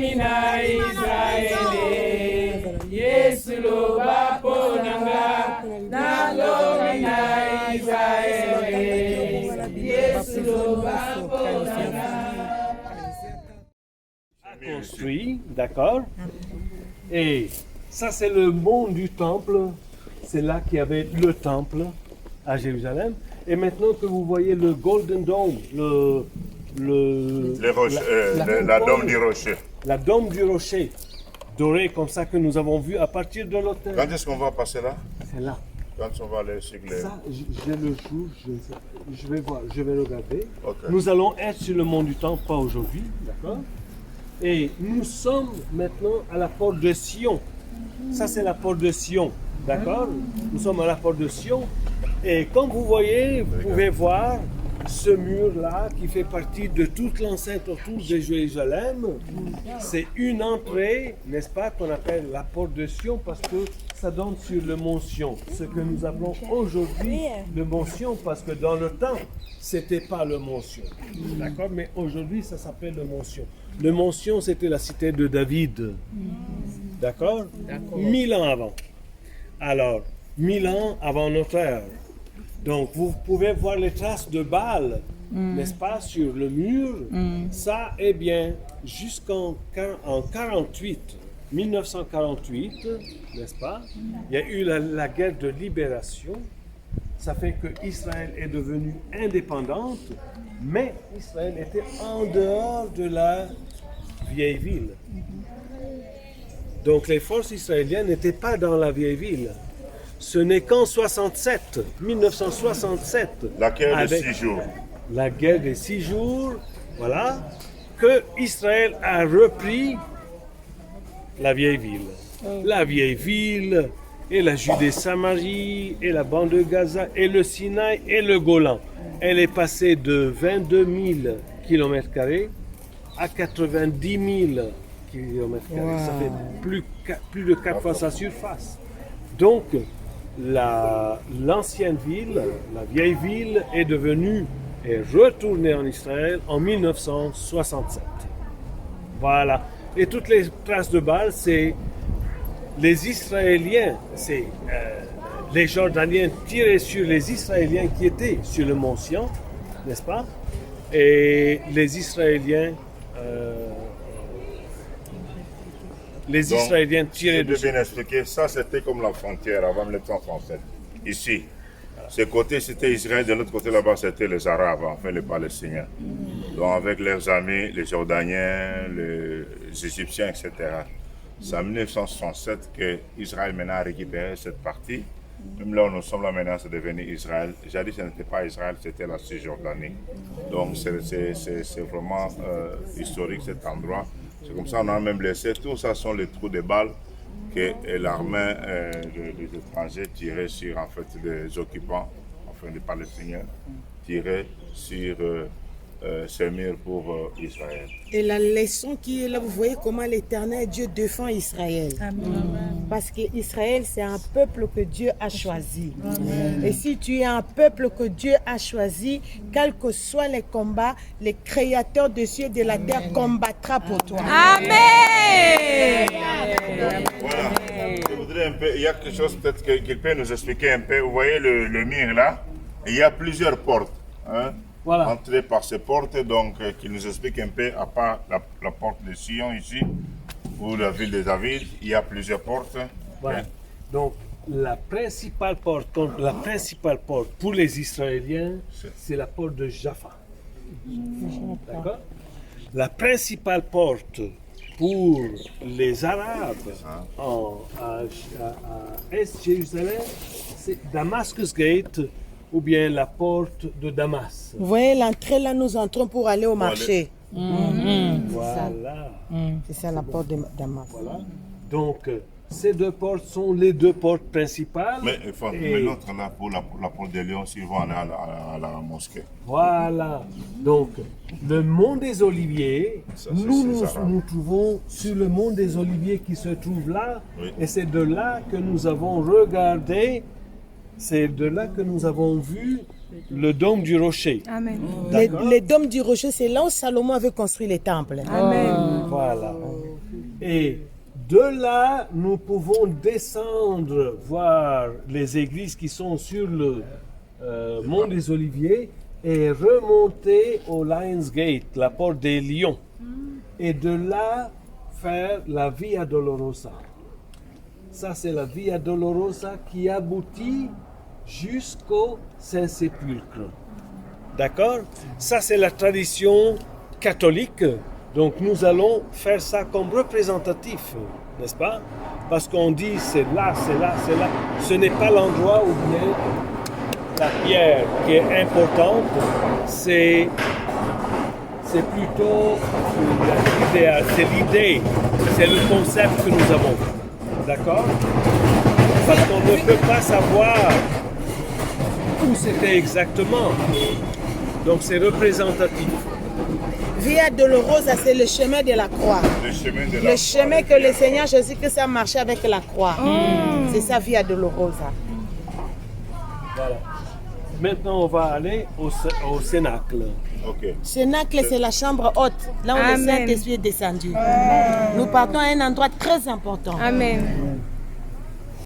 mina Israeli, Yesu loba ponanga, nalobina Israeli, Yesu loba ponanga. Construit, d'accord? Et ça, c'est le mont du temple. C'est là qu'il y avait le temple à Jérusalem. Et maintenant que vous voyez le Golden Dome, la dôme du rocher. La dôme du rocher, doré comme ça que nous avons vu à partir de l'autel. Quand est-ce qu'on va passer là? C'est là. Quand on va aller sur les... Ça, j'ai le jour, je vais voir, je vais regarder. Okay. Nous allons être sur le mont du temple, pas aujourd'hui, d'accord? Et nous sommes maintenant à la porte de Sion. Ça, c'est la porte de Sion, d'accord? Nous sommes à la porte de Sion. Et comme vous voyez, vous pouvez voir ce mur-là qui fait partie de toute l'enceinte autour de Jérusalem. C'est une entrée, n'est-ce pas, qu'on appelle la porte de Sion parce que ça donne sur le mont Sion. Ce que nous appelons aujourd'hui le mont Sion parce que dans le temps, c'était pas le mont Sion. D'accord? Mais aujourd'hui, ça s'appelle le mont Sion. Le mont Sion, c'était la cité de David. D'accord? 1000 ans avant. Alors, 1000 ans avant notre ère. Donc, vous pouvez voir les traces de Baal, n'est-ce pas, sur le mur. Ça, eh bien, jusqu'en 1948, n'est-ce pas, il y a eu la guerre de libération. Ça fait que Israël est devenue indépendante, mais Israël était en dehors de la vieille ville. Donc, les forces israéliennes n'étaient pas dans la vieille ville. Ce n'est qu'en 1967, la guerre des 6 jours. La guerre des 6 jours, voilà, que Israël a repris la vieille ville. La vieille ville, et la Judée-Samarie, et la bande de Gaza, et le Sinaï, et le Golan. Elle est passée de 22 000 km² à 90 000 km². Ça fait plus de 4 fois sa surface. Donc, l'ancienne ville, la vieille ville, est retournée en Israël en 1967. Voilà. Et toutes les traces de Baal, c'est les Israéliens, c'est les Jordaniens tiraient sur les Israéliens qui étaient sur le mont Sion, n'est-ce pas? Et les Israéliens Israéliens tiraient dessus. Je bien expliquer, ça c'était comme la frontière avant 1937. Ici, ce côté c'était Israël, de l'autre côté là-bas c'était les Arabes, enfin les Palestiniens. Donc avec leurs amis, les Jordaniens, les Égyptiens, etc. C'est en 1967 que Israël maintenant a récupéré cette partie. Même là où nous sommes là maintenant, c'est devenu Israël. J'ai dit que ce n'était pas Israël, c'était la Cisjordanie. Donc c'est vraiment historique cet endroit. C'est comme ça qu'on a même laissé. Tout ça sont les trous de balles que l'armée des étrangers tirait sur en fait des occupants, enfin des Palestiniens, tiraient sur ces murs pour Israël. Et la leçon qui est là, vous voyez comment l'Éternel Dieu défend Israël. Amen. Parce qu'Israël, c'est un peuple que Dieu a choisi. Amen. Et si tu es un peuple que Dieu a choisi, quels que soient les combats, le Créateur des cieux et de la terre combattra pour toi. Amen. Voilà. Je voudrais un peu, il y a quelque chose peut-être qu'il peut nous expliquer un peu. Vous voyez le mur là, il y a plusieurs portes. Hein? Voilà. Entrer par ces portes, donc qui nous explique un peu, à part la porte de Sion ici, ou la ville de David, il y a plusieurs portes. Voilà. Hein? Donc la principale porte pour les Israéliens, c'est la porte de Jaffa. D'accord? La principale porte pour les Arabes à Est-Jérusalem, c'est Damascus Gate, ou bien la porte de Damas. Vous voyez l'entrée là, nous entrons pour aller au marché. Voilà. C'est ça la porte de Damas. Voilà. Donc, ces deux portes sont les deux portes principales. Mais l'autre là, pour la porte de Lyon, s'ils vont aller à la mosquée. Voilà. Donc, le mont des Oliviers, nous trouvons sur le mont des Oliviers qui se trouve là. Oui. Et c'est de là que nous avons regardé c'est de là que nous avons vu le dôme du rocher. Amen. D'accord. Les dômes du rocher, c'est là où Salomon avait construit les temples. Amen. Voilà. Et de là, nous pouvons descendre voir les églises qui sont sur le mont des Oliviers et remonter au Lions Gate, la porte des lions. Et de là, faire la Via Dolorosa. Ça, c'est la Via Dolorosa qui aboutit jusqu'au Saint-Sépulcre. D'accord? Ça, c'est la tradition catholique. Donc, nous allons faire ça comme représentatif, n'est-ce pas? Parce qu'on dit c'est là, c'est là, c'est là. Ce n'est pas l'endroit où vient la pierre qui est importante, c'est plutôt l'idéal, c'est l'idée, c'est le concept que nous avons. D'accord? Parce qu'on ne peut pas savoir où c'était exactement. Donc c'est représentatif. Via Dolorosa, c'est le chemin de la croix. Le chemin de la Le chemin que le Seigneur Jésus-Christ a marché avec la croix. C'est ça, Via Dolorosa. Voilà. Maintenant, on va aller au Cénacle. Ok. Cénacle, c'est la chambre haute, là où le Amen. Saint-Esprit est descendu. Nous partons à un endroit très important. Amen.